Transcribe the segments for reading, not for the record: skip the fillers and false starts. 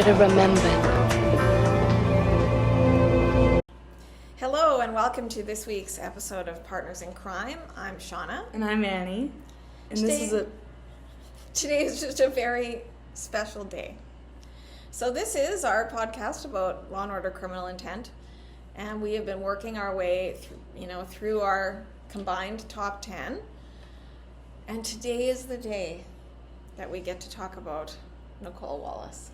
should have remembered. Hello and welcome to this week's episode of Partners in Crime. I'm Shawna. And I'm Annie. And Today is just a very special day. So this is our podcast about Law and Order Criminal Intent, and we have been working our way through our combined top 10. And today is the day that we get to talk about Nicole Wallace.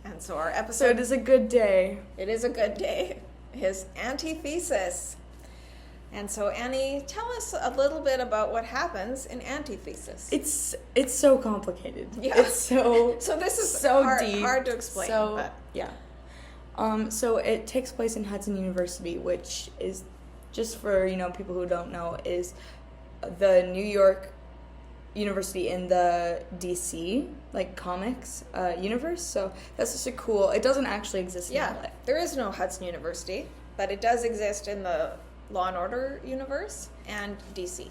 And so our episode... So it is a good day. It is a good day. His Anti-Thesis. And so Annie, tell us a little bit about what happens in Anti-Thesis. It's so complicated. Yeah. It's so this is so hard to explain. So it takes place in Hudson University, which is, just for people who don't know, is the New York university in the DC comics universe. So that's just a cool. It doesn't actually exist in real life. There is no Hudson University, but it does exist in the Law and Order universe and DC.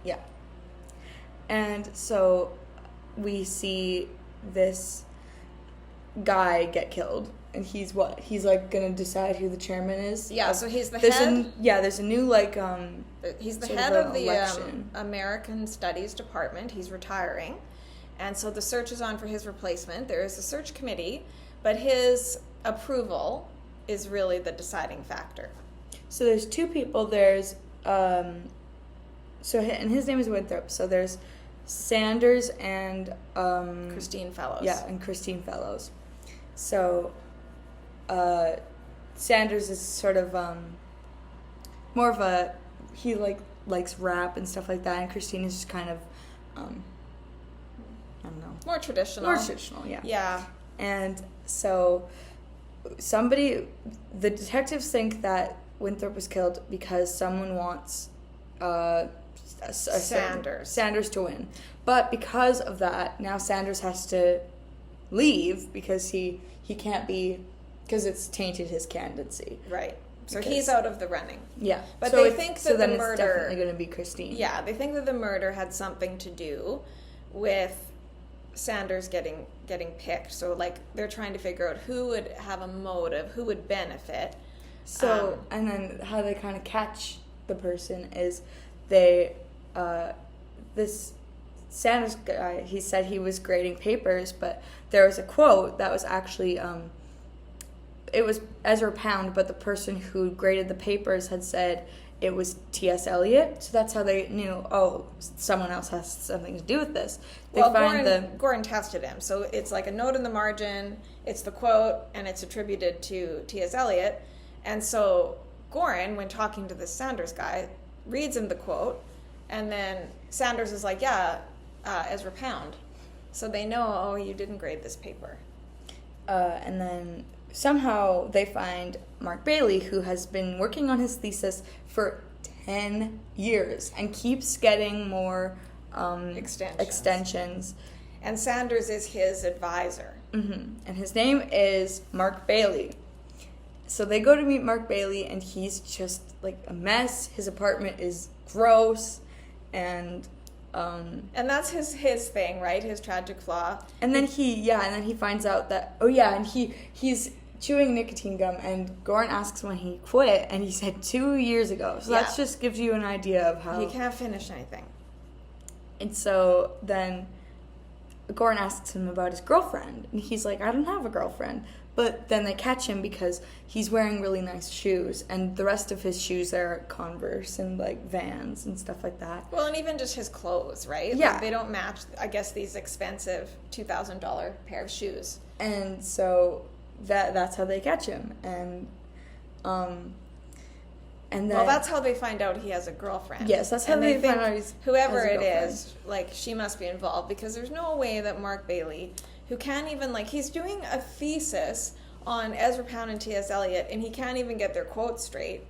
Yeah. And so we see this guy get killed, and he's gonna decide who the chairman is. Yeah, so he's the head. There's a new he's the head of the American Studies Department. He's retiring, and so the search is on for his replacement. There is a search committee, but his approval is really the deciding factor. So there's two people. There's and his name is Winthrop. So there's Sanders and Christine Fellows. Yeah, and Christine Fellows. So Sanders is sort of more of a, he likes rap and stuff like that, and Christine is just kind of I don't know, more traditional. Yeah. Yeah. And so the detectives think that Winthrop was killed because someone wants Sanders to win. But because of that, now Sanders has to leave because he can't be, because it's tainted his candidacy. Right. So he's out of the running. Yeah. But they think that the murder... it's definitely going to be Christine. Yeah, they think that the murder had something to do with Sanders getting picked. So, they're trying to figure out who would have a motive, who would benefit. So, and then how they kind of catch the person is this Sanders guy, he said he was grading papers, but there was a quote that was actually, it was Ezra Pound, but the person who graded the papers had said it was T.S. Eliot, so that's how they knew, someone else has something to do with this. Gordon tested him, so it's like a note in the margin, it's the quote, and it's attributed to T.S. Eliot. And so Gorin, when talking to this Sanders guy, reads him the quote, and then Sanders is like, Ezra Pound. So they know, you didn't grade this paper. And then somehow they find Mark Bailey, who has been working on his thesis for 10 years and keeps getting more extensions. And Sanders is his advisor. Mm-hmm. And his name is Mark Bailey. So they go to meet Mark Bailey, and he's just a mess. His apartment is gross, and that's his thing, right? His tragic flaw. And then he finds out that and he's chewing nicotine gum, and Gorin asks when he quit, and he said 2 years ago. So that just gives you an idea of how he can't finish anything. And so then Gorin asks him about his girlfriend, and he's like, I don't have a girlfriend. But then they catch him because he's wearing really nice shoes, and the rest of his shoes are Converse and Vans and stuff like that. Well, and even just his clothes, right? Yeah. They don't match, I guess, these expensive $2,000 pair of shoes. And so that's how they catch him. And then, that's how they find out he has a girlfriend. Yes, that's how they find out whoever it is, she must be involved, because there's no way that Mark Bailey, who can't even, he's doing a thesis on Ezra Pound and T.S. Eliot, and he can't even get their quotes straight.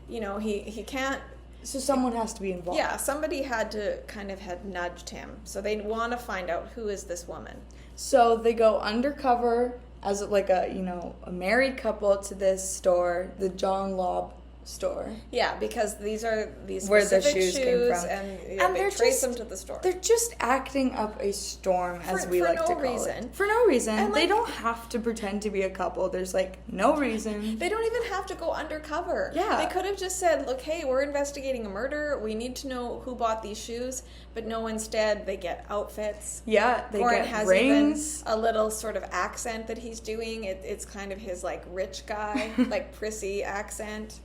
He can't... So someone has to be involved. Yeah, somebody had to had nudged him. So they want to find out who is this woman. So they go undercover as a married couple to this store, the John Lobb store. Yeah, because these are these Where the specific shoes came from. and And they they're trace just- them to the store. They're just acting up a storm, as we for like no to call reason. it. For no reason. And, They like- don't have to pretend to be a couple. There's, like, no reason. They don't even have to go undercover. Yeah. They could have just said, look, hey, we're investigating a murder. We need to know who bought these shoes. But no, instead, they get outfits. Yeah, they Goran get has rings. even a little sort of accent that he's doing. It's kind of his, like, rich guy, like, prissy accent.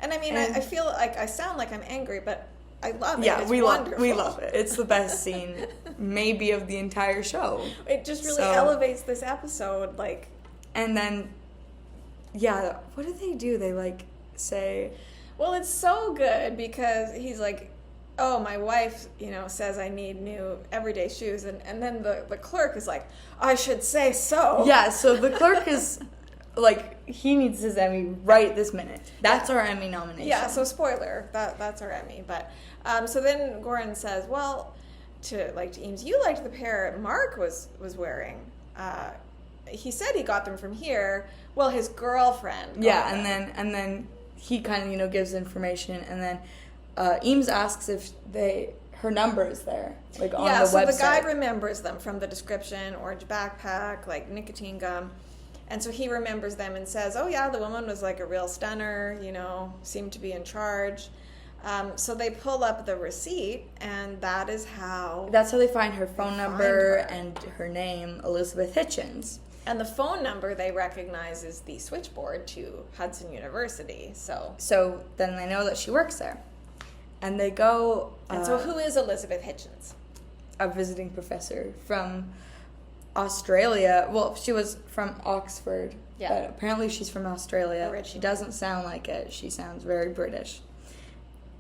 And I mean, And- I feel like I sound like I'm angry, but I love it. Yeah, It's we wonderful. love it. It's the best scene, maybe, of the entire show. It just really So- elevates this episode, like... And then, yeah, what do they do? They, like, say... Well, it's so good because he's like, oh, my wife, says I need new everyday shoes. And then the clerk is like, I should say so. Yeah, so the clerk is, like, he needs his Emmy right this minute. That's our Emmy nomination. Yeah, so spoiler, that's our Emmy. But so then Goran says, well, to Eames, you liked the pair Mark was wearing. He said he got them from here. Well, his girlfriend. Yeah, and then he kind of, gives information, and then Eames asks if her number is there, like, on the website. Yeah, so the guy remembers them from the description, orange backpack, like nicotine gum. And so he remembers them and says, oh, yeah, the woman was like a real stunner, seemed to be in charge. So they pull up the receipt, and that's how they find her phone number her. and her name, Elizabeth Hitchens. And the phone number they recognize is the switchboard to Hudson University. So then they know that she works there. And they go... And so who is Elizabeth Hitchens? A visiting professor from Australia. Well, she was from Oxford. Yeah. But apparently she's from Australia. Originally. She doesn't sound like it. She sounds very British.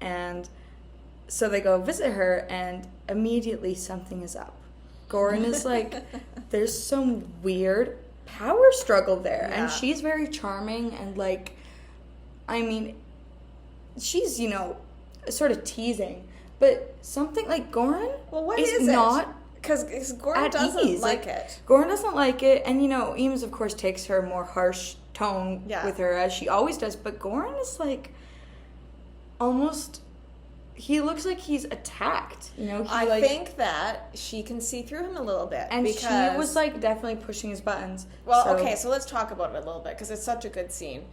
And so they go visit her, and immediately something is up. Goran is like, there's some weird power struggle there. Yeah. And she's very charming and, like, I mean, she's, sort of teasing. But something like Goran Well, what is is it? not Because Goran at doesn't ease. like it. Goran doesn't like it. And, Eames, of course, takes her more harsh tone Yeah. with her, as she always does. But Goran is, like, almost... He looks like he's attacked, I think that she can see through him a little bit. And because, she was, like, definitely pushing his buttons. Well, okay, so let's talk about it a little bit, because it's such a good scene.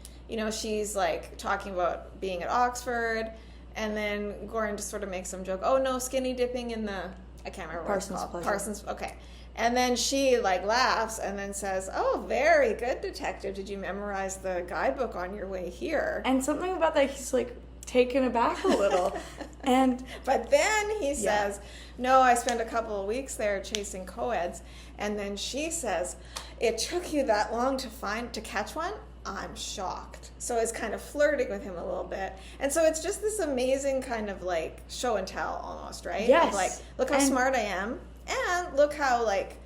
She's, like, talking about being at Oxford, and then Goran just sort of makes some joke, oh, no, skinny dipping in the... I can't remember what it's Parsons called. Pleasure. Parsons, okay. And then she, like, laughs and then says, oh, very good, detective. Did you memorize the guidebook on your way here? And something about that, he's, like, taken aback a little. But then he says, no, I spent a couple of weeks there chasing co-eds. And then she says, it took you that long to catch one? I'm shocked. So it's kind of flirting with him a little bit. And so it's just this amazing kind of like show and tell almost, right? Yes. Of like, look how smart I am. And look how like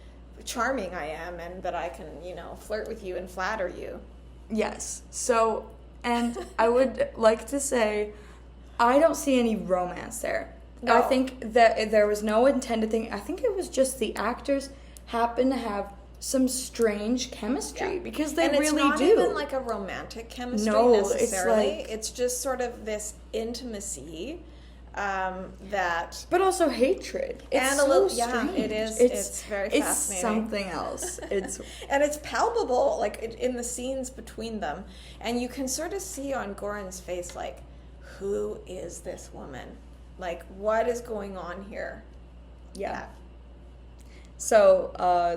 charming I am, and that I can, flirt with you and flatter you. Yes. So, and I would like to say, I don't see any romance there. No. I think that there was no intended thing. I think it was just the actors happen to have some strange chemistry, because they really do. And it's not even like a romantic chemistry necessarily. It's just sort of this intimacy that... But also hatred. It's and so a little, strange. Yeah, it is. It's very fascinating. It's something else. It's and it's palpable, like in the scenes between them, and you can sort of see on Goran's face, like, who is this woman? Like, what is going on here? Yeah. So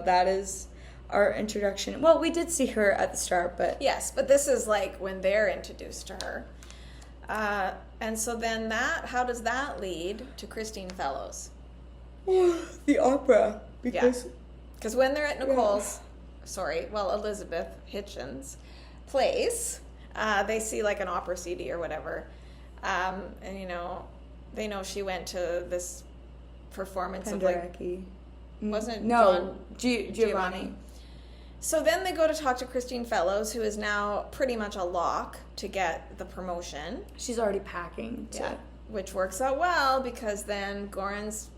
that is our introduction. Well, we did see her at the start, but Yes, but this is like when they're introduced to her. And so then how does that lead to Christine Fellows? the opera, because Because when they're at Elizabeth Hitchens' place, they see like an opera CD or whatever. And, they know she went to this performance of like... Penderecki. Wasn't it No, John? Giovanni. So then they go to talk to Christine Fellows, who is now pretty much a lock to get the promotion. She's already packing. Which works out well, because then Goran's,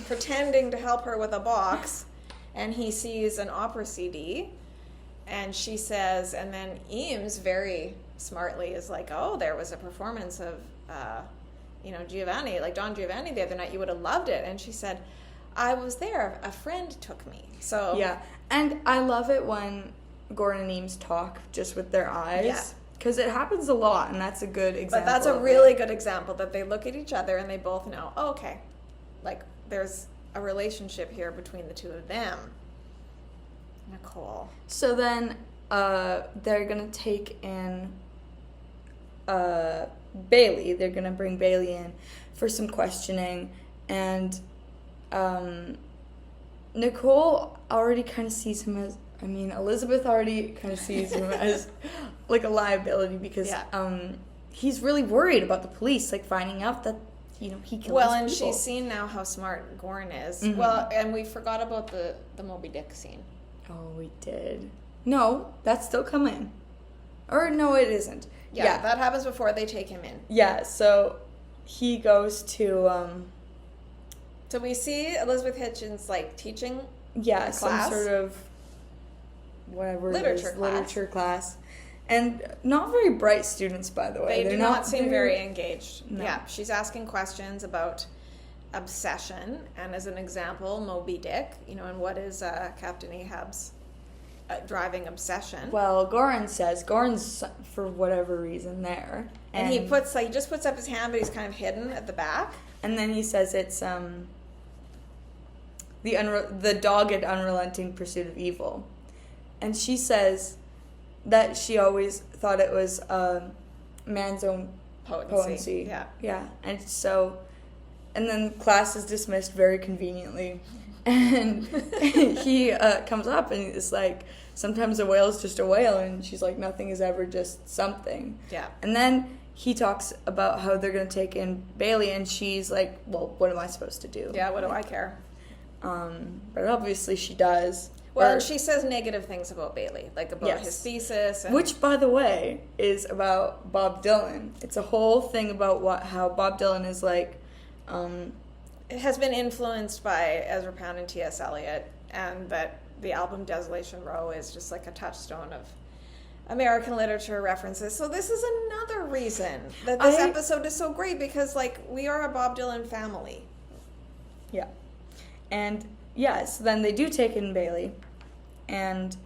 pretending to help her with a box, and he sees an opera CD, and she says, and then Eames very smartly is like, oh, there was a performance of, Giovanni, like Don Giovanni the other night. You would have loved it. And she said, I was there. A friend took me. So yeah, and I love it when Gordon and Eames talk just with their eyes. Yeah. Because it happens a lot, and that's a good example. But that's a really good example that they look at each other and they both know, oh, okay, like there's a relationship here between the two of them. Nicole. So then they're going to take in Bailey. They're going to bring Bailey in for some questioning. And Nicole already kind of sees him as, Elizabeth already kind of sees him as like a liability because he's really worried about the police, like finding out that, he killed his people. And she's seen now how smart Gorn is. Mm-hmm. Well, and we forgot about the Moby Dick scene. Oh, we did. No, that's still coming. Or no, it isn't. Yeah, that happens before they take him in. Yeah, so he goes to... So we see Elizabeth Hitchens, like, teaching class. Some sort of... whatever literature class. And not very bright students, by the way. They do not seem very engaged. No. Yeah, she's asking questions about obsession, and as an example, Moby Dick, and what is Captain Ahab's driving obsession. Well, Goran's for whatever reason there. And he just puts up his hand, but he's kind of hidden at the back. And then he says it's the dogged, unrelenting pursuit of evil. And she says that she always thought it was man's own potency. Yeah. And then class is dismissed very conveniently. And he comes up and is like, sometimes a whale is just a whale. And she's like, nothing is ever just something. Yeah. And then he talks about how they're going to take in Bailey. And she's like, well, what am I supposed to do? Yeah, what do I care? But obviously she does. Well, and she says negative things about Bailey, like about his thesis. Which, by the way, is about Bob Dylan. It's a whole thing about how Bob Dylan is like... it has been influenced by Ezra Pound and T.S. Eliot, and that the album Desolation Row is just like a touchstone of American literature references. So this is another reason that this episode is so great, because, like, we are a Bob Dylan family. Yeah. And, yes, then they do take in Bailey, and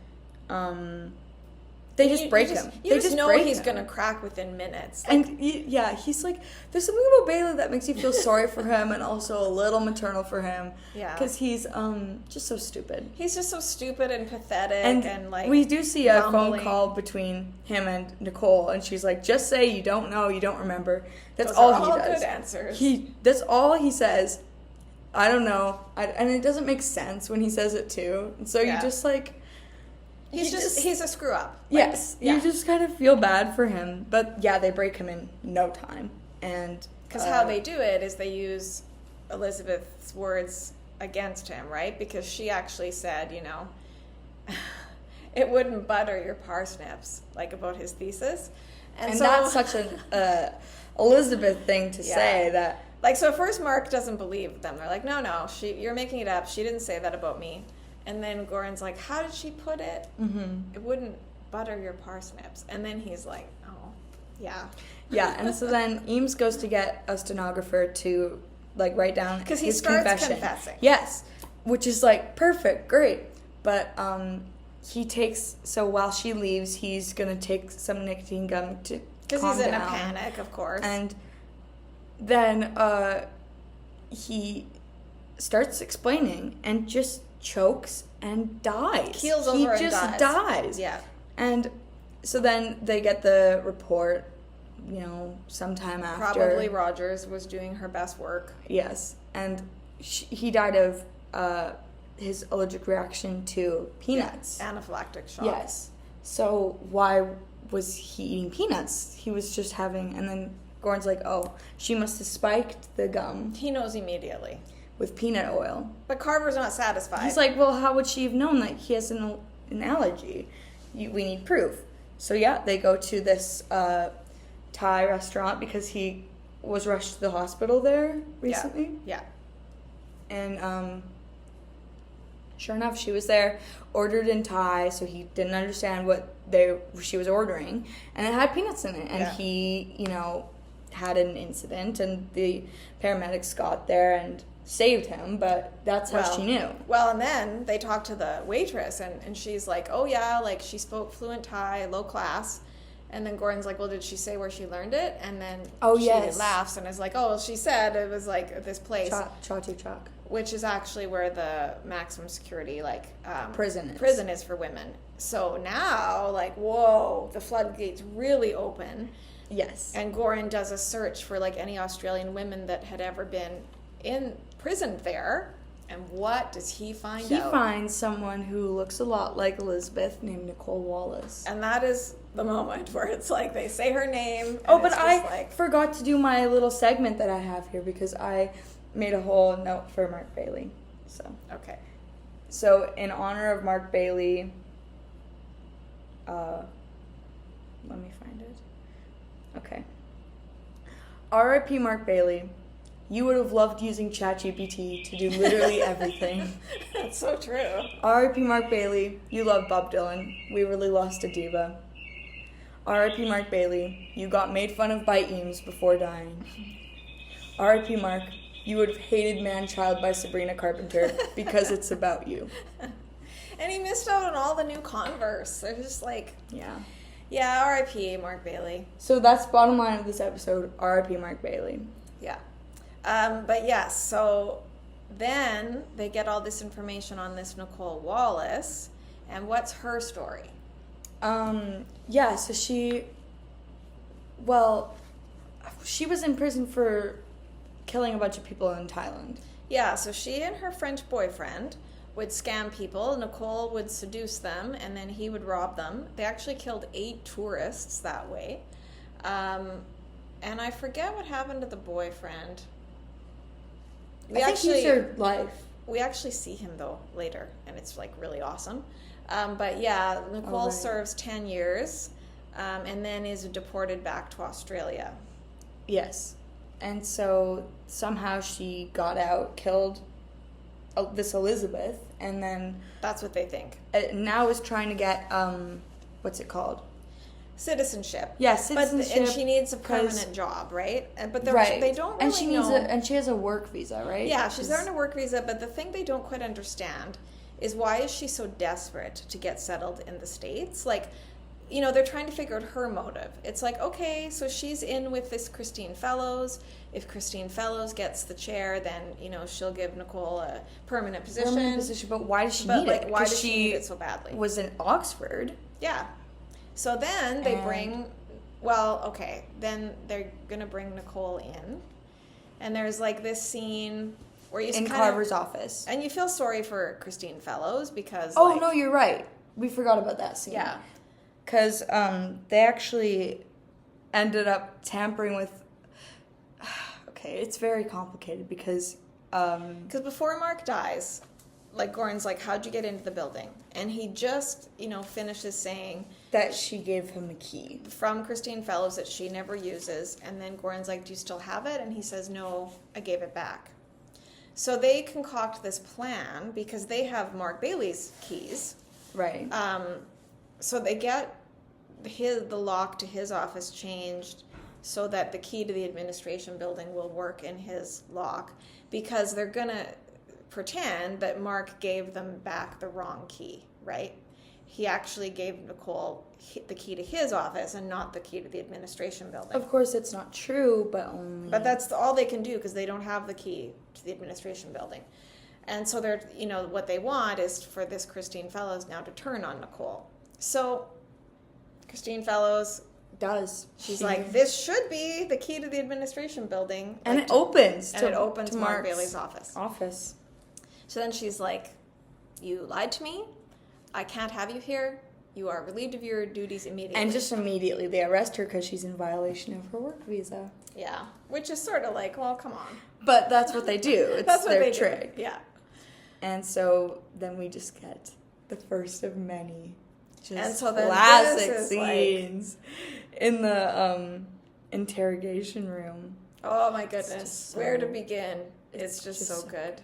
they just break him. You just know he's going to crack within minutes. Like, and, he's like, there's something about Bailey that makes you feel sorry for him and also a little maternal for him. Yeah. Because he's just so stupid. He's just so stupid and pathetic and like... We do see a rumbling. phone call between him and Nicole, and she's like, just say you don't know, you don't remember. That's Those all are he does. Good answers. That's all he says. I don't know. And it doesn't make sense when he says it too. And so you just like... He's a screw up. Yes. You just kind of feel bad for him. But yeah, they break him in no time. And because how they do it is they use Elizabeth's words against him, right? Because she actually said, it wouldn't butter your parsnips, like about his thesis. And so, that's such an Elizabeth thing to say that... Like, so at first Mark doesn't believe them. They're like, no, you're making it up. She didn't say that about me. And then Goran's like, how did she put it? Mm-hmm. It wouldn't butter your parsnips. And then he's like, oh, yeah. Yeah, and so then Eames goes to get a stenographer to, like, write down his confession. Because he starts confessing. Yes, which is, like, perfect, great. But he takes, so while she leaves, he's going to take some nicotine gum to calm down. Because he's in a panic, of course. And then he starts explaining and just chokes and dies. Keels over and just dies. Yeah. And so then they get the report, sometime after. Probably Rogers was doing her best work. Yes. And he died of his allergic reaction to peanuts. Yeah. Anaphylactic shock. Yes. So why was he eating peanuts? He was just having, and then Goran's like, oh, she must have spiked the gum. He knows immediately. With peanut oil. But Carver's not satisfied. He's like, well, how would she have known that he has an allergy? We need proof. So, yeah, they go to this Thai restaurant because he was rushed to the hospital there recently. Yeah. And Sure enough, she was there, ordered in Thai, so he didn't understand what she was ordering, and it had peanuts in it. And he, had an incident, and the paramedics got there and saved him, but that's how she knew. Well, and then they talked to the waitress, and she's like, oh yeah, like she spoke fluent Thai, low class. And then Gordon's like, well, did she say where she learned it? And then she laughs and is like, oh, well, she said it was like at this place. Chatuchak. Which is actually where the maximum security, prison is for women. So now, whoa, the floodgates really open. Yes. And Goran does a search for, any Australian women that had ever been in prison there. And what does he find out? He finds someone who looks a lot like Elizabeth, named Nicole Wallace. And that is the moment where it's like they say her name. Oh, but I forgot to do my little segment that I have here because I made a whole note for Mark Bailey. Okay. So in honor of Mark Bailey, let me find it. Okay. R.I.P. Mark Bailey. You would have loved using ChatGPT to do literally everything. That's so true. R.I.P. Mark Bailey. You love Bob Dylan. We really lost a diva. R.I.P. Mark Bailey. You got made fun of by Eames before dying. R.I.P. Mark. You would have hated Man-Child by Sabrina Carpenter because it's about you. And he missed out on all the new Converse. They're just Yeah. Yeah, R.I.P. Mark Bailey. So that's bottom line of this episode. R.I.P. Mark Bailey. Yeah. But yes, so then they get all this information on this Nicole Wallace, and what's her story? Yeah, so she was in prison for killing a bunch of people in Thailand. Yeah, so she and her French boyfriend would scam people. Nicole would seduce them, and then he would rob them. They actually killed 8 tourists that way. And I forget what happened to the boyfriend. I think he served life. We actually see him, though, later, and it's, really awesome. But, yeah, Nicole serves 10 years and then is deported back to Australia. Yes. And so somehow she got out, killed this Elizabeth, and then... That's what they think. Now is trying to get, what's it called? Citizenship. Yeah, citizenship. And she needs a permanent job, right? But they don't really know. And she has a work visa, right? Yeah, she's there on a work visa, but the thing they don't quite understand is why is she so desperate to get settled in the States? They're trying to figure out her motive. It's okay, so she's in with this Christine Fellows. If Christine Fellows gets the chair, then, she'll give Nicole a permanent position. But why does she need it? Why does she need it so badly? Was in Oxford. Yeah. So then they then they're going to bring Nicole in. And there's this scene where you in Carver's office. And you feel sorry for Christine Fellows because no, you're right. We forgot about that scene. Yeah. Because they actually ended up tampering with... Okay, it's very complicated because... Because before Mark dies, Goran's how'd you get into the building? And he just, finishes saying... That she gave him a key. From Christine Fellows that she never uses. And then Goran's do you still have it? And he says, no, I gave it back. So they concoct this plan because they have Mark Bailey's keys. Right. So they get the lock to his office changed so that the key to the administration building will work in his lock because they're going to pretend that Mark gave them back the wrong key, right? He actually gave Nicole the key to his office and not the key to the administration building. Of course, it's not true, but only... But that's all they can do because they don't have the key to the administration building. And so they're, what they want is for this Christine Fellows now to turn on Nicole. So Christine Fellows does. She's this should be the key to the administration building. And it opens. And it opens to Mark Bailey's office. So then she's you lied to me. I can't have you here. You are relieved of your duties immediately. And just immediately they arrest her because she's in violation of her work visa. Yeah. Which is sort of well, come on. But that's what they do. It's their trick. Yeah. And so then we just get the first of many just so classic scenes in the interrogation room. Oh my goodness. Where to begin? It's just so good.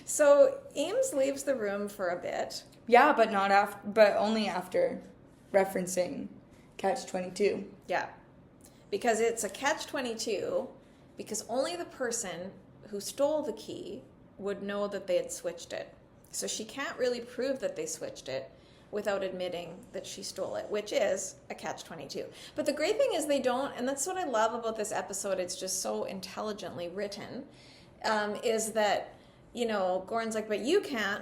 So Eames leaves the room for a bit. Yeah, but not after, but only after referencing Catch-22. Yeah. Because it's a catch-22 because only the person who stole the key would know that they had switched it. So she can't really prove that they switched it without admitting that she stole it, which is a catch-22. But the great thing is they don't, and that's what I love about this episode, it's just so intelligently written, is that, you know, Gordon's like, but you can't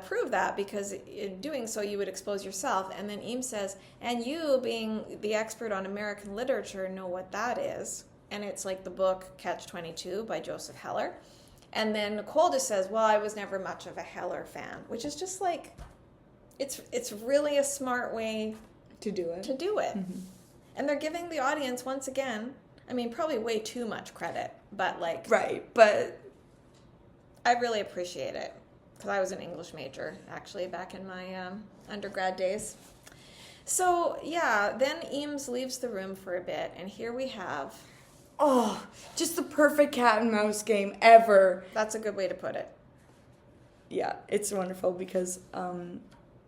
prove that because in doing so you would expose yourself. And then Eames says, and you being the expert on American literature know what that is. And it's like the book Catch-22 by Joseph Heller. And then Nicole just says, well, I was never much of a Heller fan, which is just like, it's really a smart way to do it. Mm-hmm. And they're giving the audience, once again, I mean, probably way too much credit, but like... Right, but... I really appreciate it. Because I was an English major, actually, back in my undergrad days. So, yeah, then Eames leaves the room for a bit, and here we have... Oh, just the perfect cat and mouse game ever. That's a good way to put it. Yeah, it's wonderful because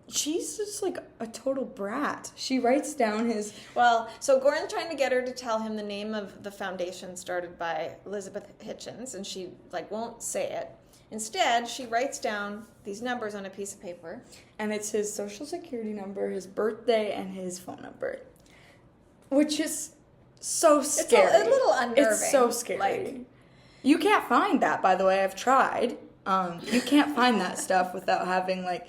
she's just like a total brat. She writes down his... Well, so Gordon's trying to get her to tell him the name of the foundation started by Elizabeth Hitchens, and she like won't say it. Instead, she writes down these numbers on a piece of paper. And it's his social security number, his birthday, and his phone number. Which is so scary. It's a little unnerving. It's so scary. Like, you can't find that, by the way. I've tried. You can't find that stuff without having, like,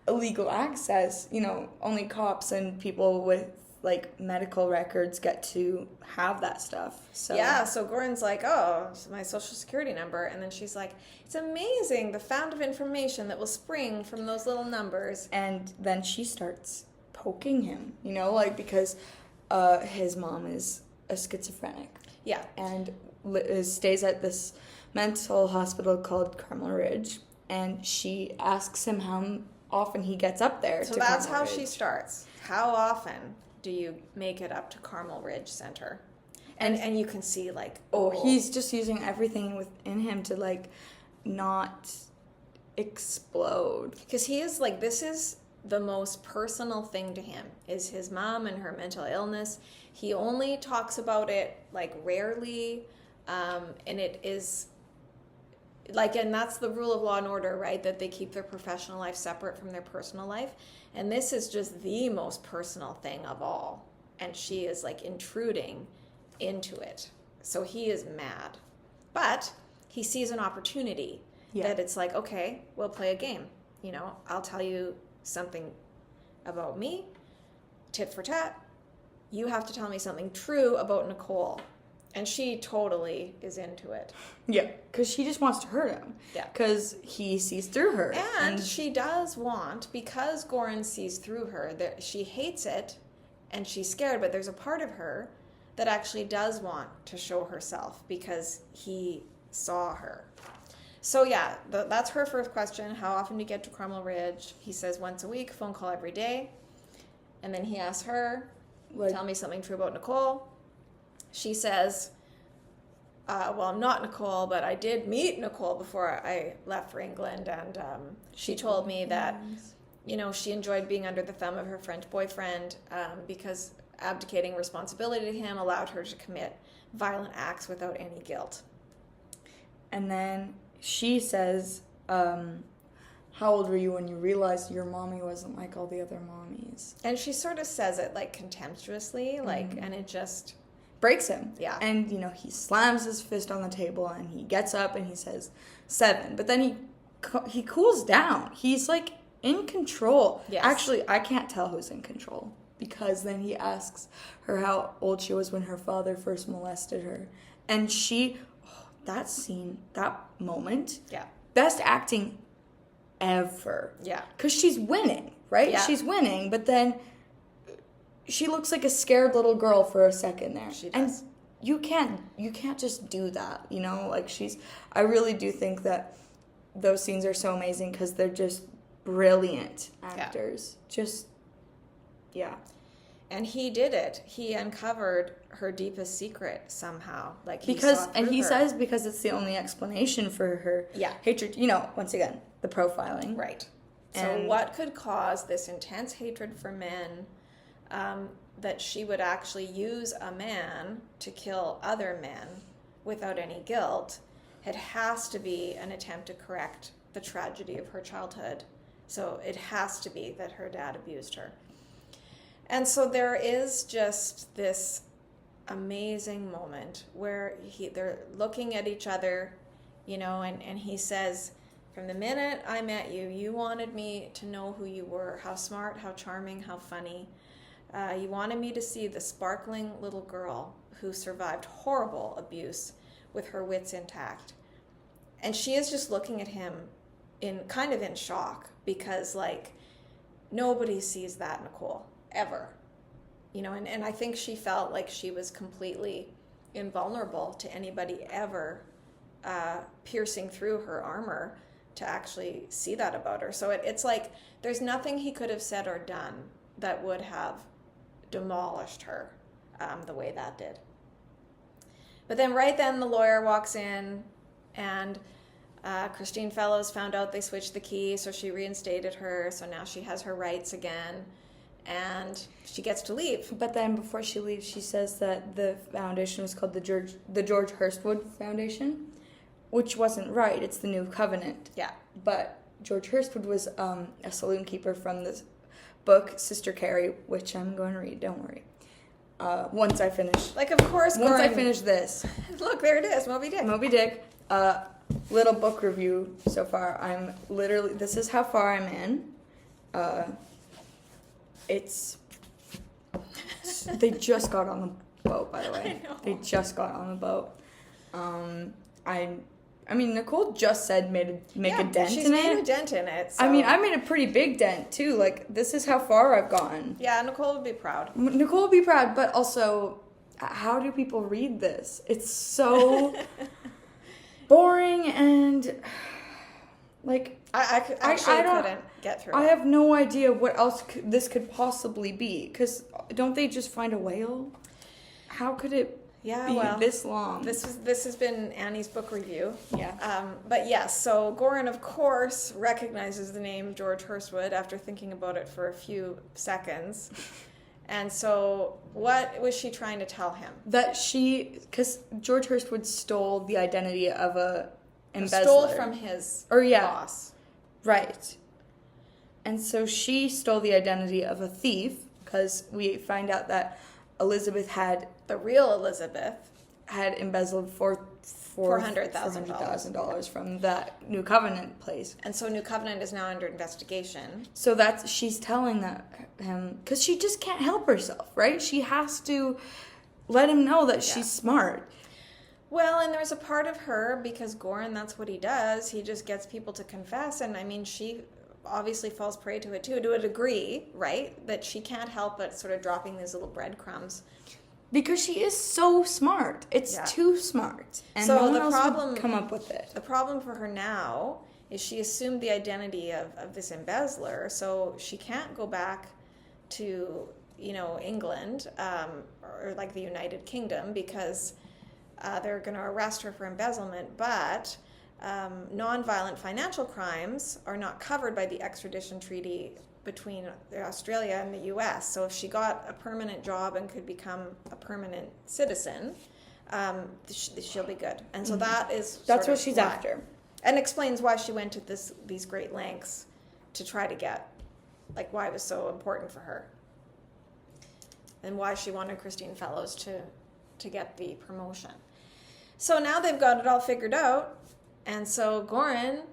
illegal access. You know, only cops and people with, like, medical records get to have that stuff. So yeah, so Gordon's like, oh, it's my social security number. And then she's like, it's amazing, the fount of information that will spring from those little numbers. And then she starts poking him, you know, like, because his mom is a schizophrenic. Yeah. And stays at this mental hospital called Carmel Ridge. And she asks him how often he gets up there. So that's how she starts. How often do you make it up to Carmel Ridge Center? And you can see, like... Oh, he's just using everything within him to, like, not explode. Because he is, like, this is the most personal thing to him, is his mom and her mental illness. He only talks about it, like, rarely, and it is... Like, and that's the rule of Law and Order, right? That they keep their professional life separate from their personal life. And this is just the most personal thing of all. And she is, like, intruding into it. So he is mad. But he sees an opportunity that it's like, okay, we'll play a game. You know, I'll tell you something about me, tit for tat. You have to tell me something true about Nicole. And she totally is into it. Yeah, because she just wants to hurt him. Yeah. Because he sees through her. And she does want, because Goran sees through her, that she hates it and she's scared, but there's a part of her that actually does want to show herself because he saw her. So yeah, that's her first question. How often do you get to Carmel Ridge? He says once a week, phone call every day. And then he asks her, tell me something true about Nicole. She says, well, I'm not Nicole, but I did meet Nicole before I left for England, and she told me that, you know, she enjoyed being under the thumb of her French boyfriend because abdicating responsibility to him allowed her to commit violent acts without any guilt. And then she says, how old were you when you realized your mommy wasn't like all the other mommies? And she sort of says it, like, contemptuously, like, and it just... breaks him. Yeah. And, you know, he slams his fist on the table and he gets up and he says 7. But then he cools down. He's, like, in control. Yes. Actually, I can't tell who's in control because then he asks her how old she was when her father first molested her. And that scene, that moment. Yeah. Best acting ever. Yeah. Because she's winning, right? Yeah. She's winning, but then... she looks like a scared little girl for a second there. She does. And you can't just do that, you know? Like, I really do think that those scenes are so amazing because they're just brilliant actors. Yeah. Just, yeah. And he did it. He uncovered her deepest secret somehow. Like he because, saw and through he her. says because it's the only explanation for her hatred. You know, once again, the profiling. Right. So And what could cause this intense hatred for men, that she would actually use a man to kill other men without any guilt? It has to be an attempt to correct the tragedy of her childhood. So it has to be that her dad abused her. And so there is just this amazing moment where they're looking at each other, you know, and he says, from the minute I met you, you wanted me to know who you were, how smart, how charming, how funny. You wanted me to see the sparkling little girl who survived horrible abuse with her wits intact. And she is just looking at him in shock, because like nobody sees that, Nicole, ever. You know, and I think she felt like she was completely invulnerable to anybody ever piercing through her armor to actually see that about her. So it's like there's nothing he could have said or done that would have demolished her the way that did. But then right then the lawyer walks in, and Christine Fellows found out they switched the key, so she reinstated her. So now she has her rights again, and she gets to leave. But then before she leaves, she says that the foundation was called the George Hurstwood Foundation, which wasn't right. It's the New Covenant. Yeah. But George Hurstwood was a saloon keeper from this book, Sister Carrie, which I'm going to read. Don't worry. Once I finish. Like, of course, Once I finish this. Look, there it is, Moby Dick. Moby Dick. Little book review so far. I'm literally, this is how far I'm in. They just got on the boat, by the way. I know. They just got on the boat. I mean, Nicole just said make a dent she's in made it. a dent in it. So. I mean, I made a pretty big dent too. Like, this is how far I've gone. Yeah, Nicole would be proud. Nicole would be proud, but also, how do people read this? It's so boring and like I couldn't get through I it. have no idea what else this could possibly be, because don't they just find a whale? How could it be this long? This has been Annie's book review. Yeah. But yes, so Goran, of course, recognizes the name George Hurstwood after thinking about it for a few seconds. And so what was she trying to tell him? That because George Hurstwood stole the identity of a embezzler. Stole from his boss. Right. And so she stole the identity of a thief, because we find out that Elizabeth the real Elizabeth had embezzled $400,000 from that New Covenant place. And so New Covenant is now under investigation. So she's telling him, because she just can't help herself, right? She has to let him know that she's smart. Well, and there's a part of her, because Goran, that's what he does. He just gets people to confess. And I mean, she obviously falls prey to it too, to a degree, right? That she can't help but sort of dropping these little breadcrumbs. Because she is so smart. It's too smart. And so no one the else problem would come up with it. The problem for her now is she assumed the identity of this embezzler, so she can't go back to, England, or like the United Kingdom, because they're going to arrest her for embezzlement, but non-violent financial crimes are not covered by the extradition treaty between Australia and the U.S. So if she got a permanent job and could become a permanent citizen, she'll be good. And so that's what she's after, and explains why she went to these great lengths to try to get, like, why it was so important for her, and why she wanted Christine Fellows to get the promotion. So now they've got it all figured out, and so Goran,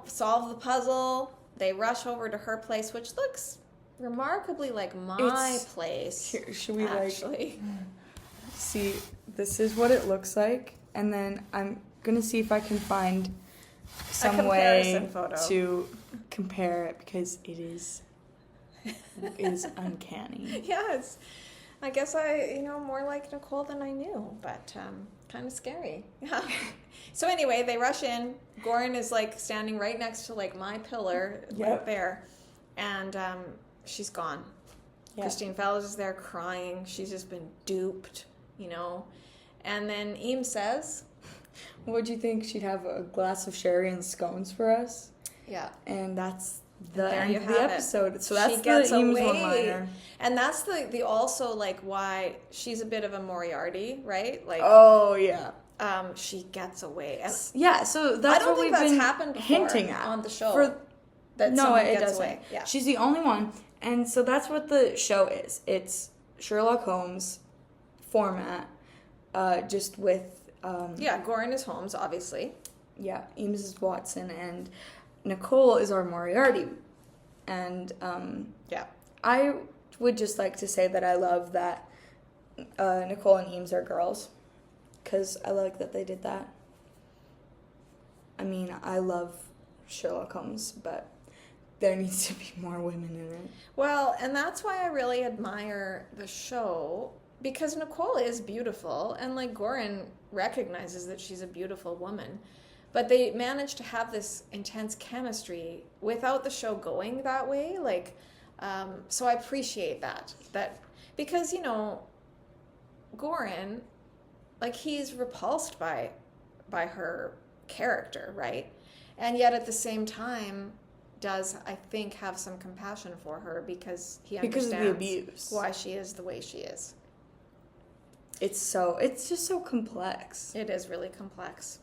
solved the puzzle. They rush over to her place, which looks remarkably like my place. Here, should we actually see? This is what it looks like, and then I'm gonna see if I can find some way to compare it, because it is uncanny. Yes, I guess more like Nicole than I knew, but kind of scary. Yeah. So anyway, they rush in. Goran is like standing right next to like my pillar right there, and she's gone. Yeah. Christine Fellows is there crying. She's just been duped, And then Eames says, Would you think she'd have a glass of sherry and scones for us? Yeah. And that's the There end you of the have it. episode. So that's She gets the Eames away. one-liner. And that's the also, like, why she's a bit of a Moriarty, right? Like, Oh, yeah. she gets away. And Yeah, so that's I don't what think we've that's been happened before hinting at on the show. That no, someone it gets doesn't. away. Yeah. She's the only one. And so that's what the show is. It's Sherlock Holmes format, just with... Gorin is Holmes, obviously. Yeah, Eames is Watson, and Nicole is our Moriarty. And I would just like to say that I love that Nicole and Eames are girls, because I like that they did that. I mean, I love Sherlock Holmes, but there needs to be more women in it. Well, and that's why I really admire the show, because Nicole is beautiful, and, like, Gorin recognizes that she's a beautiful woman. But they managed to have this intense chemistry without the show going that way. Like, so I appreciate that. Because, Gorin, like, he's repulsed by her character, right? And yet at the same time does, I think, have some compassion for her because he understands of the abuse. Why she is the way she is. It's just so complex. It is really complex.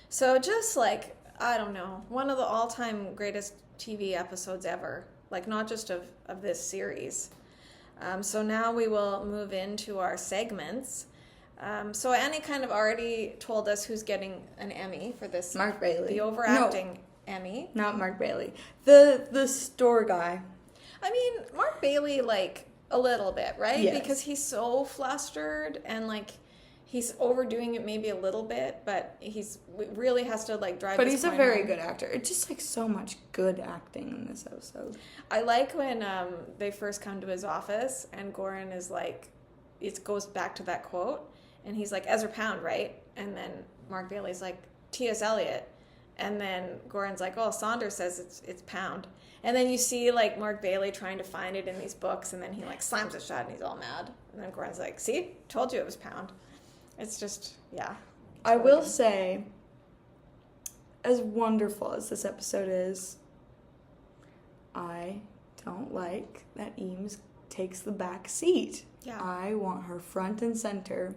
So just, like, I don't know, one of the all-time greatest TV episodes ever. Like, not just of this series. So now we will move into our segments. So Annie kind of already told us who's getting an Emmy for this. Mark Bailey. The overacting Emmy. Not Mark Bailey. The store guy. I mean, Mark Bailey, like, a little bit, right? Yes. Because he's so flustered and, like, he's overdoing it maybe a little bit, but he's really has to, like, drive. But his he's a point very home. good actor. It's just, like, so much good acting in this episode. I like when they first come to his office and Gorin is like, it goes back to that quote, and he's like, Ezra Pound, right? And then Mark Bailey's like, T.S. Eliot. And then Gorin's like, oh, Saunders says it's Pound. And then you see, like, Mark Bailey trying to find it in these books, and then he, like, slams it shut and he's all mad. And then Gorin's like, see? Told you it was Pound. It's just, yeah. I will say, as wonderful as this episode is, I don't like that Eames takes the back seat. Yeah. I want her front and center.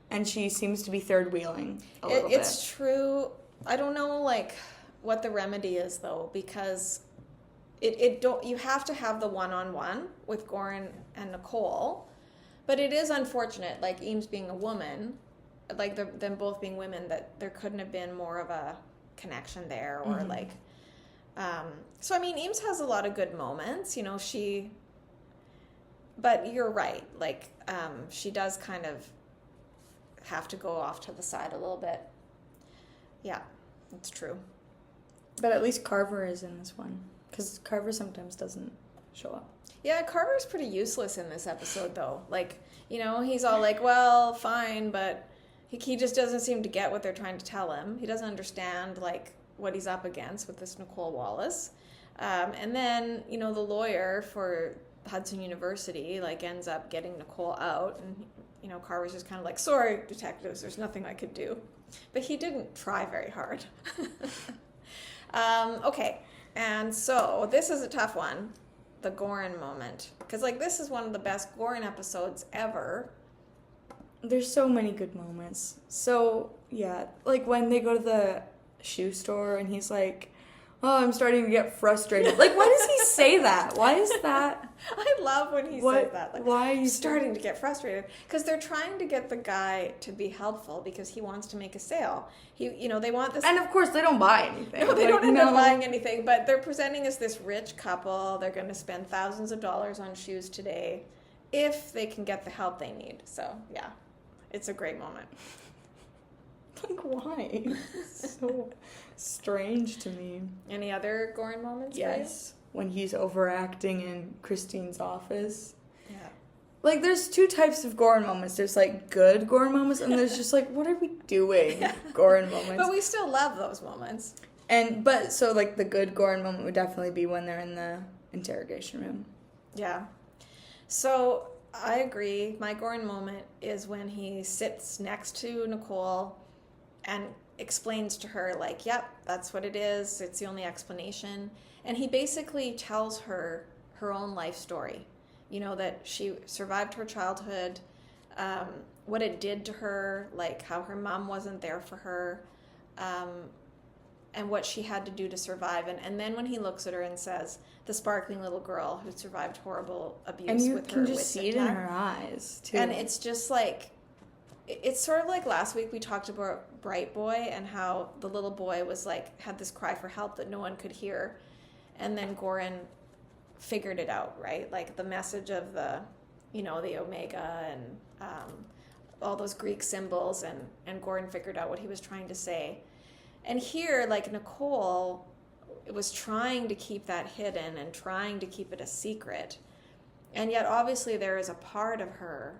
And she seems to be third wheeling a little bit. It's true. I don't know, like, what the remedy is, though, because you have to have the one-on-one with Gorin and Nicole, but it is unfortunate, like, Eames being a woman, like, them both being women, that there couldn't have been more of a connection there, or, like, so, I mean, Eames has a lot of good moments, but you're right, like, she does kind of have to go off to the side a little bit. Yeah, it's true. But at least Carver is in this one, because Carver sometimes doesn't show up. Yeah, Carver's pretty useless in this episode, though. Like, he's all like, well, fine, but he just doesn't seem to get what they're trying to tell him. He doesn't understand, like, what he's up against with this Nicole Wallace. And then, the lawyer for Hudson University, like, ends up getting Nicole out, and, Carver's just kind of like, sorry, detectives, there's nothing I could do. But he didn't try very hard. Okay, and so this is a tough one, the Gorin moment. Because, like, this is one of the best Gorin episodes ever. There's so many good moments. So, yeah, like when they go to the shoe store and he's like, oh, I'm starting to get frustrated. Like, why does he say that? Why is that? I love when he says that. Like, why are you starting to get frustrated? Because they're trying to get the guy to be helpful because he wants to make a sale. They want this. And of course, they don't buy anything. No, they don't end up buying anything. But they're presenting as this rich couple. They're going to spend thousands of dollars on shoes today if they can get the help they need. So, yeah, it's a great moment. Like, why? So strange to me. Any other Gorin moments? Yes. When he's overacting in Christine's office. Yeah. Like, there's two types of Gorin moments. There's, like, good Gorin moments, and there's just, like, what are we doing? Gorin moments. But we still love those moments. So, like, the good Gorin moment would definitely be when they're in the interrogation room. Yeah. So I agree. My Goran moment is when he sits next to Nicole and explains to her, like, yep, that's what it is. It's the only explanation. And he basically tells her her own life story. You know, that she survived her childhood, what it did to her, like how her mom wasn't there for her, and what she had to do to survive. And then when he looks at her and says, the sparkling little girl who survived horrible abuse And you with her can just see it in attack. her eyes, too. And it's just like, it's sort of like last week we talked about Bright Boy and how the little boy was like, had this cry for help that no one could hear. And then Goran figured it out, right? Like the message of the, you know, the omega and all those Greek symbols, and Goran figured out what he was trying to say. And here, like, Nicole was trying to keep that hidden and trying to keep it a secret. And yet, obviously, there is a part of her,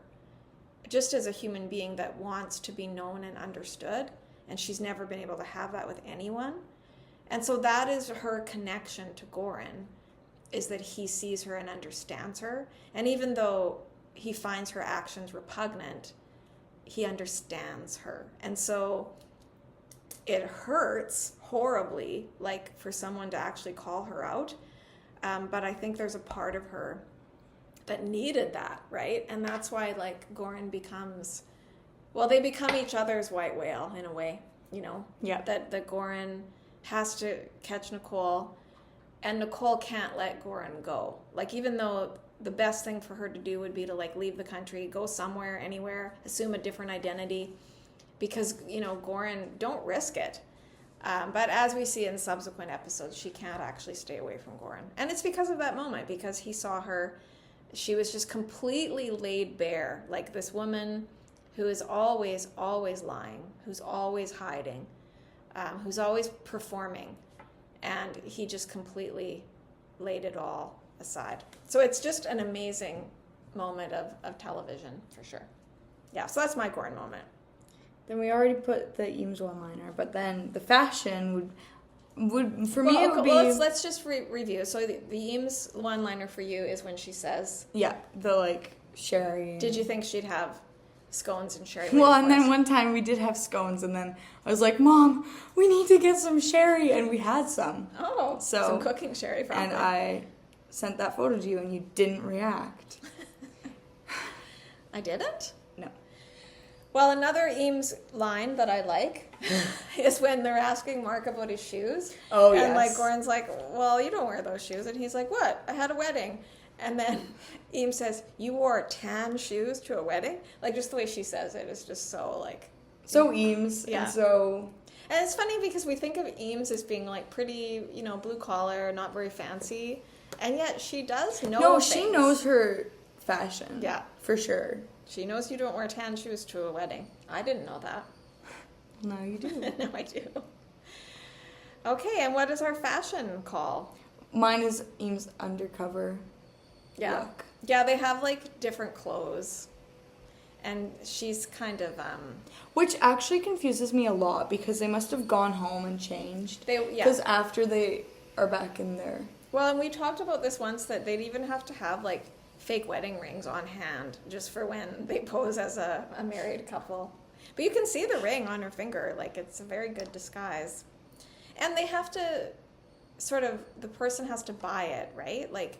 just as a human being, that wants to be known and understood. And she's never been able to have that with anyone. And so that is her connection to Goran, is that he sees her and understands her. And even though he finds her actions repugnant, he understands her. And so it hurts horribly, like, for someone to actually call her out. But I think there's a part of her that needed that, right? And that's why, like, Goran becomes, well, they become each other's white whale in a way, you know? Yeah. That Goran has to catch Nicole, and Nicole can't let Goran go. Like, even though the best thing for her to do would be to, like, leave the country, go somewhere, anywhere, assume a different identity, because, you know, Goran, don't risk it. But as we see in subsequent episodes, she can't actually stay away from Goran. And it's because of that moment, because he saw her, she was just completely laid bare, like this woman who is always, always lying, who's always hiding, who's always performing. And he just completely laid it all aside. So it's just an amazing moment of television, for sure. Yeah, so that's my Goran moment. Then we already put the Eames one-liner, but then the fashion would for me it would be. Well, let's just review. So the Eames one-liner for you is when she says, yeah, the like sherry. Did you think she'd have scones and sherry? Well, and then one time we did have scones, and then I was like, Mom, we need to get some sherry, and we had some. Oh, so some cooking sherry from and her. I sent that photo to you, and you didn't react. I didn't? No. Well, another Eames line that I like is when they're asking Mark about his shoes. Oh, and yes. And like Goran's like, well, you don't wear those shoes. And he's like, what? I had a wedding. And then Eames says, you wore tan shoes to a wedding? Like, just the way she says it is just so, like... So Eames, yeah. and so... And it's funny because we think of Eames as being, like, pretty, you know, blue-collar, not very fancy. And yet she does know No, things. she knows her fashion. Yeah. For sure. She knows you don't wear tan shoes to a wedding. I didn't know that. No, you do. No, I do. Okay, and what is our fashion call? Mine is Eames undercover Yeah. look. Yeah, they have, like, different clothes. And she's kind of, Which actually confuses me a lot, because they must have gone home and changed. yeah. Because after they are back in there. Well, and we talked about this once, that they'd even have to have, like, fake wedding rings on hand just for when they pose as a married couple. But you can see the ring on her finger. Like, it's a very good disguise. And they have to sort of, the person has to buy it, right? Like,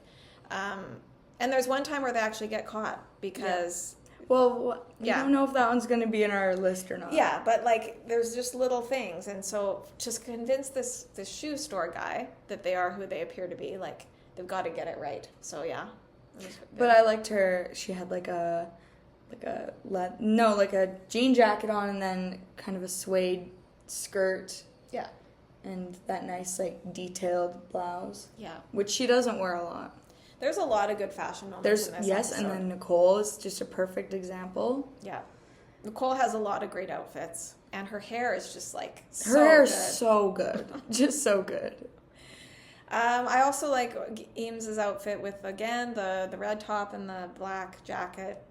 and there's one time where they actually get caught because... Yeah. Well, yeah. I don't know if that one's going to be in our list or not. Yeah, but, like, there's just little things. And so to convince this shoe store guy that they are who they appear to be, like, they've got to get it right. So, yeah. But I liked her. She had like a jean jacket on, and then kind of a suede skirt. Yeah. And that nice, like, detailed blouse. Yeah. Which she doesn't wear a lot. There's a lot of good fashion moments in this episode. And then Nicole is just a perfect example. Yeah. Nicole has a lot of great outfits, and her hair is just, like, so Her hair good. is so good. Just so good. I also like Eames' outfit with, again, the red top and the black jacket.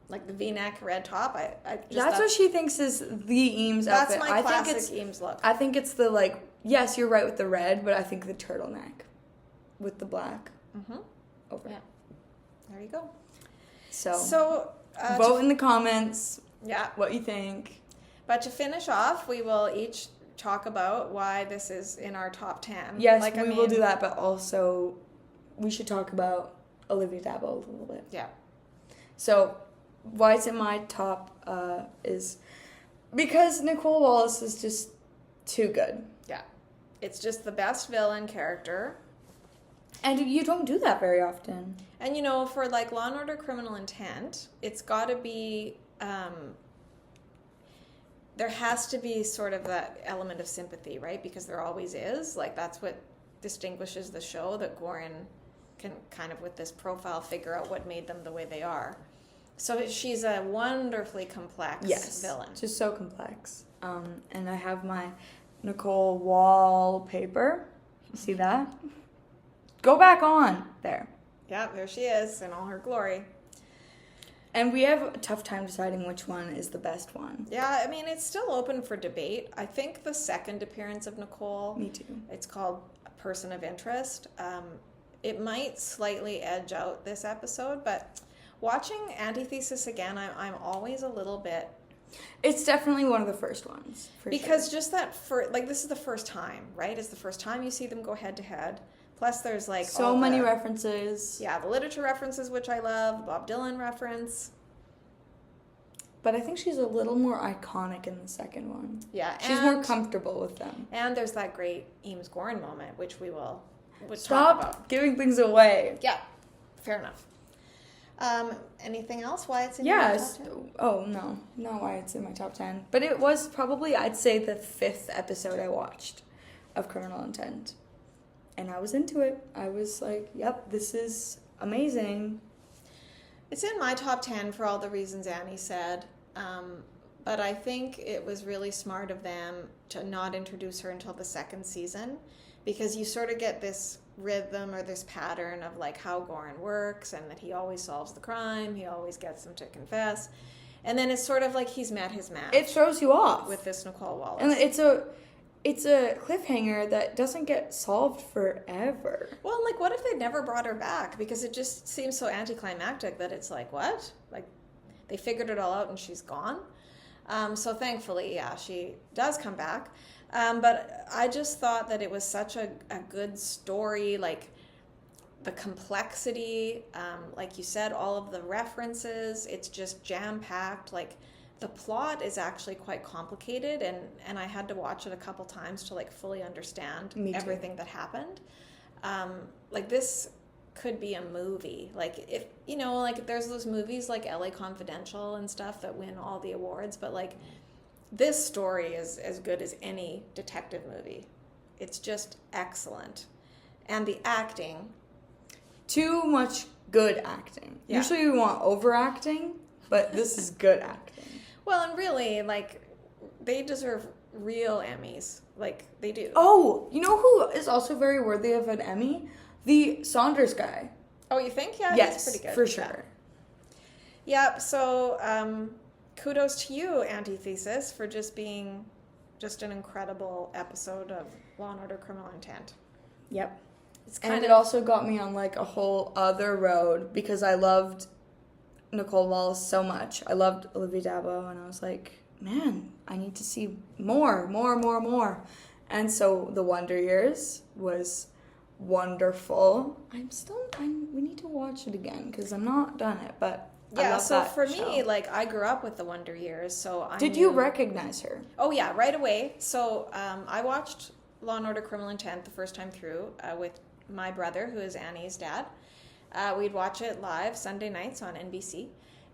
Like the V-neck red top. That's what she thinks is the Eames outfit. That's my classic Eames look. I think it's the, like, yes, you're right with the red, but I think the turtleneck with the black over. Yeah. There you go. So vote in the comments. Yeah. What you think. But to finish off, we will each talk about why this is in our top 10. Yes, we will do that, but also we should talk about Olivia Dabo a little bit. Yeah. So why it's in my top is because Nicole Wallace is just too good. Yeah. It's just the best villain character. And you don't do that very often. And, for, like, Law & Order Criminal Intent, it's got to be... there has to be sort of that element of sympathy, right? Because there always is. Like, that's what distinguishes the show, that Gorin can kind of, with this profile, figure out what made them the way they are. So she's a wonderfully complex villain. Just so complex. And I have my Nicole wallpaper. You see that? Go back on there. Yeah, there she is in all her glory. And we have a tough time deciding which one is the best one. Yeah, I mean, it's still open for debate. I think the second appearance of Nicole... Me too. It's called A Person of Interest. It might slightly edge out this episode, but watching Anti-Thesis again, I'm always a little bit... It's definitely one of the first ones. Because just that, this is the first time, right? It's the first time you see them go head-to-head. Plus, there's like so many references. Yeah, the literature references, which I love, Bob Dylan reference. But I think she's a little more iconic in the second one. Yeah, she's more comfortable with them. And there's that great Eames Gorin moment, which we will Stop talk about. Giving things away. Yeah, fair enough. Anything else? Why it's in your top 10? Oh no, not why it's in my top 10. But it was probably, I'd say, the 5th episode I watched of Criminal Intent. And I was into it. I was like, yep, this is amazing. It's in my top 10 for all the reasons Annie said. But I think it was really smart of them to not introduce her until the second season. Because you sort of get this rhythm or this pattern of like how Gorin works and that he always solves the crime. He always gets them to confess. And then it's sort of like he's met his match. It throws you off. With this Nicole Wallace. And it's a cliffhanger that doesn't get solved forever. Well, like, what if they never brought her back? Because it just seems so anticlimactic that it's like, what? Like, they figured it all out and she's gone? So thankfully, yeah, she does come back. But I just thought that it was such a good story, like, the complexity, like you said, all of the references, it's just jam-packed, like... The plot is actually quite complicated, and I had to watch it a couple times to like fully understand everything that happened. Like this could be a movie. Like if like there's those movies like LA Confidential and stuff that win all the awards, but like this story is as good as any detective movie. It's just excellent, and the acting. Too much good acting. Yeah. Usually we want overacting, but this is good acting. Well, and really, like, they deserve real Emmys. Like, they do. Oh, you know who is also very worthy of an Emmy? The Saunders guy. Oh, you think? Yeah, yes, he's pretty good. For sure. Yeah, so kudos to you, Anti-Thesis, for just being just an incredible episode of Law & Order Criminal Intent. Yep. It also got me on, like, a whole other road because I loved... Nicole Wallace so much. I loved Olivia Dabo, and I was like, man, I need to see more. And so The Wonder Years was wonderful. We need to watch it again because I'm not done it, but I love so that for show. me, like, I grew up with The Wonder Years, so I Did you recognize her? Oh, yeah, right away. So I watched Law & Order Criminal Intent the first time through with my brother, who is Annie's dad. We'd watch it live Sunday nights on NBC,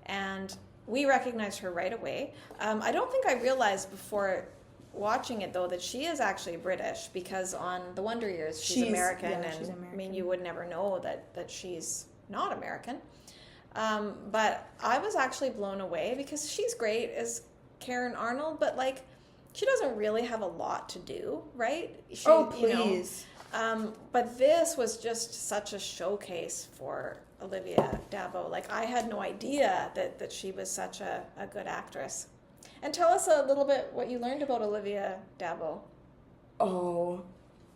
and we recognized her right away. I don't think I realized before watching it, though, that she is actually British, because on The Wonder Years, she's American, and she's American. I mean, you would never know that she's not American. But I was actually blown away, because she's great as Karen Arnold, but, like, she doesn't really have a lot to do, right? Please. But this was just such a showcase for Olivia Dabo. Like, I had no idea that she was such a good actress. And tell us a little bit what you learned about Olivia Dabo. Oh,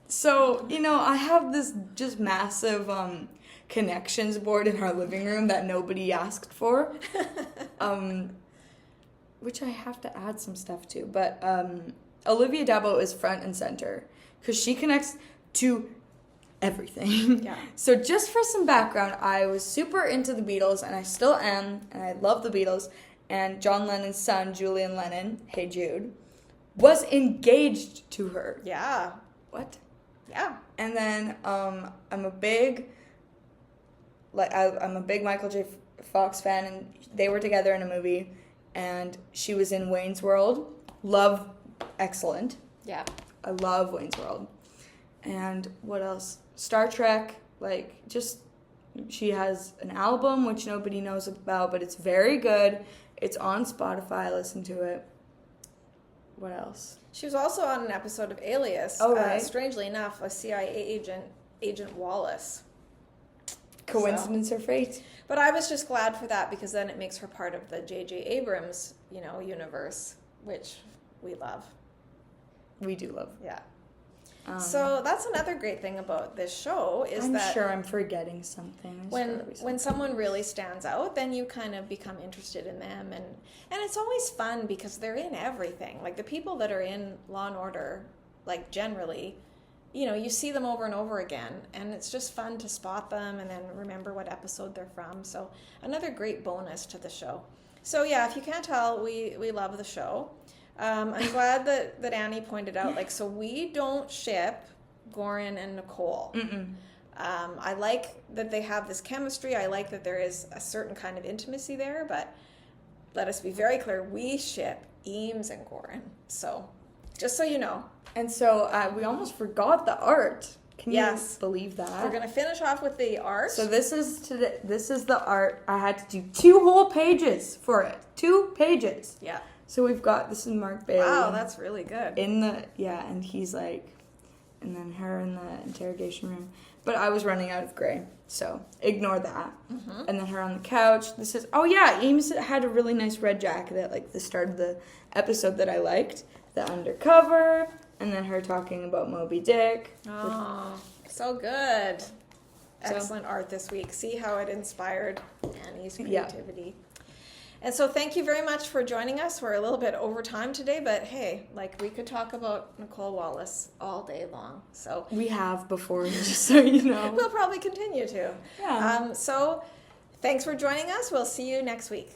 so, I have this just massive connections board in our living room that nobody asked for. Which I have to add some stuff to. But Olivia Dabo is front and center because she connects to everything. Yeah. So just for some background, I was super into the Beatles, and I still am, and I love the Beatles. And John Lennon's son, Julian Lennon, Hey Jude, was engaged to her. Yeah. What? Yeah. And then I'm a big Michael J. Fox fan, and they were together in a movie, and she was in Wayne's World. Excellent. Yeah. I love Wayne's World. And what else? Star Trek, she has an album which nobody knows about, but it's very good. It's on Spotify. Listen to it. What else? She was also on an episode of Alias. Oh, right. Strangely enough, a CIA Agent Wallace. Coincidence or fate? But I was just glad for that because then it makes her part of the J.J. Abrams, universe, which we love. We do love. Yeah. So that's another great thing about this show is I'm that sure I'm forgetting something. when someone really stands out, then you kind of become interested in them, and it's always fun because they're in everything. Like the people that are in Law and Order, like generally, you see them over and over again, and it's just fun to spot them and then remember what episode they're from. So another great bonus to the show. So yeah, if you can't tell, we love the show. I'm glad that Annie pointed out, so we don't ship Goran and Nicole. I like that they have this chemistry. I like that there is a certain kind of intimacy there, but let us be very clear, we ship Eames and Goran. So, just so you know. And so we almost forgot the art. Can you believe that? We're going to finish off with the art. So this is the art. I had to do 2 whole pages for it. 2 pages. Yeah. So this is Mark Bailey. Wow, that's really good. And he's and then her in the interrogation room. But I was running out of gray, so ignore that. Mm-hmm. And then her on the couch. Eames had a really nice red jacket at the start of the episode that I liked. The undercover, and then her talking about Moby Dick. Oh, so good. Excellent art this week. See how it inspired Annie's creativity. Yeah. And so thank you very much for joining us. We're a little bit over time today, but hey, we could talk about Nicole Wallace all day long. So we have before, just so you know. We'll probably continue to. Yeah. So thanks for joining us. We'll see you next week.